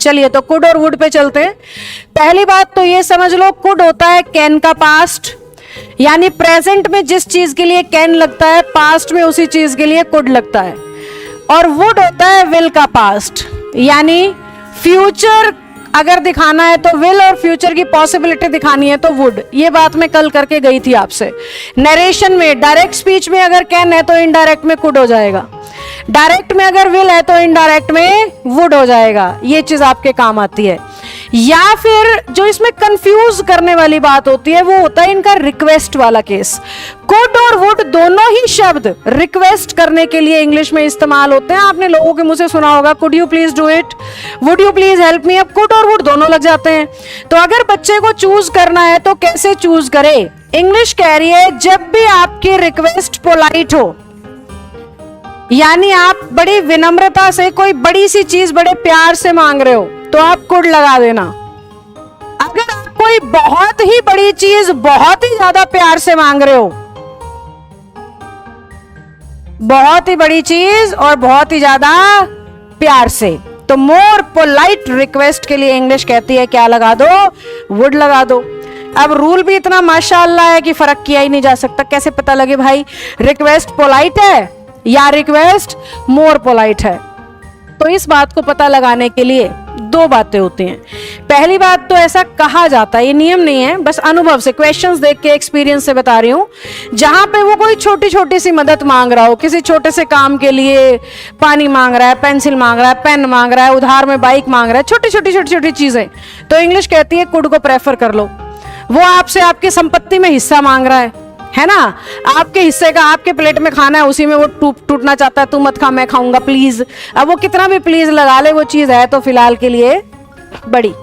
चलिए तो कुड और वुड पे चलते हैं। पहली बात तो ये समझ लो, कुड होता है कैन का पास्ट, यानी प्रेजेंट में जिस चीज के लिए कैन लगता है पास्ट में उसी चीज के लिए कुड लगता है। और वुड होता है विल का पास्ट, यानी फ्यूचर अगर दिखाना है तो विल और फ्यूचर की पॉसिबिलिटी दिखानी है तो वुड। ये बात मैं कल करके गई थी आपसे। नरेशन में डायरेक्ट स्पीच में अगर कैन है तो इनडायरेक्ट में कुड हो जाएगा, डायरेक्ट में अगर विल है तो इनडायरेक्ट में वुड हो जाएगा। ये चीज आपके काम आती है। या फिर जो इसमें कंफ्यूज करने वाली बात होती है वो होता है इनका रिक्वेस्ट वाला केस। कुड और वुड दोनों ही शब्द रिक्वेस्ट करने के लिए इंग्लिश में इस्तेमाल होते हैं। आपने लोगों के मुंह से सुना होगा could you please do it, would you please help me. अब कुड और वुड दोनों लग जाते हैं। तो अगर बच्चे को चूज करना है तो कैसे चूज करे? इंग्लिश कह रही है जब भी आपकी रिक्वेस्ट पोलाइट हो, यानी आप बड़ी विनम्रता से कोई बड़ी सी चीज बड़े प्यार से मांग रहे हो तो आप कुड लगा देना। अगर आप कोई बहुत ही बड़ी चीज बहुत ही ज्यादा प्यार से मांग रहे हो, बहुत ही बड़ी चीज और बहुत ही ज्यादा प्यार से, तो मोर पोलाइट रिक्वेस्ट के लिए इंग्लिश कहती है क्या लगा दो? वुड लगा दो। अब रूल भी इतना माशाअल्लाह है कि फर्क किया ही नहीं जा सकता। कैसे पता लगे भाई रिक्वेस्ट पोलाइट है या रिक्वेस्ट मोर पोलाइट है? तो इस बात को पता लगाने के लिए दो बातें होती हैं। पहली बात तो ऐसा कहा जाता है, ये नियम नहीं है, बस अनुभव से क्वेश्चंस देख के एक्सपीरियंस से बता रही हूं। जहां पे वो कोई छोटी छोटी सी मदद मांग रहा हो, किसी छोटे से काम के लिए पानी मांग रहा है, पेंसिल मांग रहा है, पेन मांग रहा है, उधार में बाइक मांग रहा है, छोटी छोटी चीजें, तो इंग्लिश कहती है कुड को प्रेफर कर लो। वो आपसे आपकी संपत्ति में हिस्सा मांग रहा है ना, आपके हिस्से का आपके प्लेट में खाना है, उसी में वो टूटना चाहता है, तू मत खा मैं खाऊंगा प्लीज। अब वो कितना भी प्लीज लगा ले, वो चीज है तो फिलहाल के लिए बड़ी।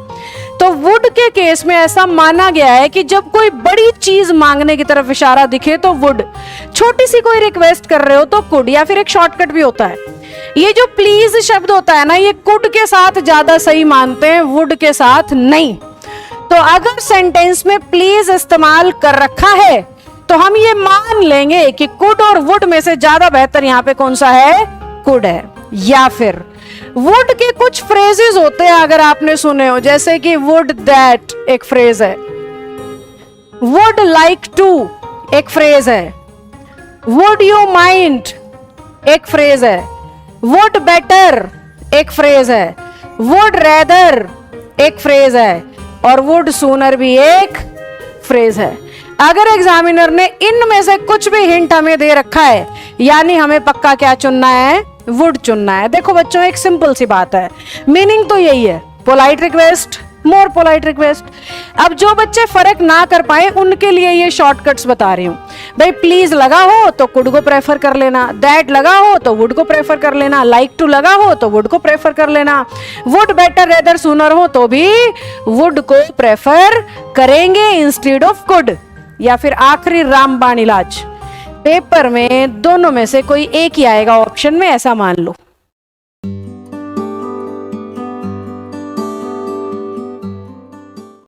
तो वुड के केस में ऐसा माना गया है कि जब कोई बड़ी चीज मांगने की तरफ इशारा दिखे तो वुड, छोटी सी कोई रिक्वेस्ट कर रहे हो तो कुड, या फिर एक शॉर्टकट भी होता है। ये जो प्लीज शब्द होता है ना, ये कुड के साथ ज्यादा सही मानते हैं, वुड के साथ नहीं। तो अगर सेंटेंस में प्लीज इस्तेमाल कर रखा है तो हम ये मान लेंगे कि कुड और वुड में से ज्यादा बेहतर यहां पे कौन सा है? कुड है। या फिर वुड के कुछ फ्रेजेस होते हैं अगर आपने सुने हो, जैसे कि वुड दैट एक फ्रेज है, वुड लाइक टू एक फ्रेज है, वुड यू माइंड एक फ्रेज है, वुड बेटर एक फ्रेज है, वुड रेदर एक फ्रेज है, और वुड सूनर भी एक फ्रेज है। अगर एग्जामिनर ने इनमें से कुछ भी हिंट हमें दे रखा है, यानी हमें पक्का क्या चुनना है? वुड चुनना है। देखो बच्चों, एक सिंपल सी बात है, मीनिंग तो यही है, पोलाइट रिक्वेस्ट, मोर पोलाइट रिक्वेस्ट। अब जो बच्चे फर्क ना कर पाए उनके लिए ये शॉर्टकट्स बता रही हूं। भाई प्लीज लगा हो तो कुड को प्रेफर कर लेना, दैट लगा हो तो वुड को प्रेफर कर लेना, लाइक टू लगा हो तो वुड को प्रेफर कर लेना, वुड बेटर रेदर सूनर हो तो भी वुड को प्रेफर करेंगे इंस्टेड ऑफ कुड। या फिर आखिरी रामबाण इलाज, पेपर में दोनों में से कोई एक ही आएगा ऑप्शन में, ऐसा मान लो।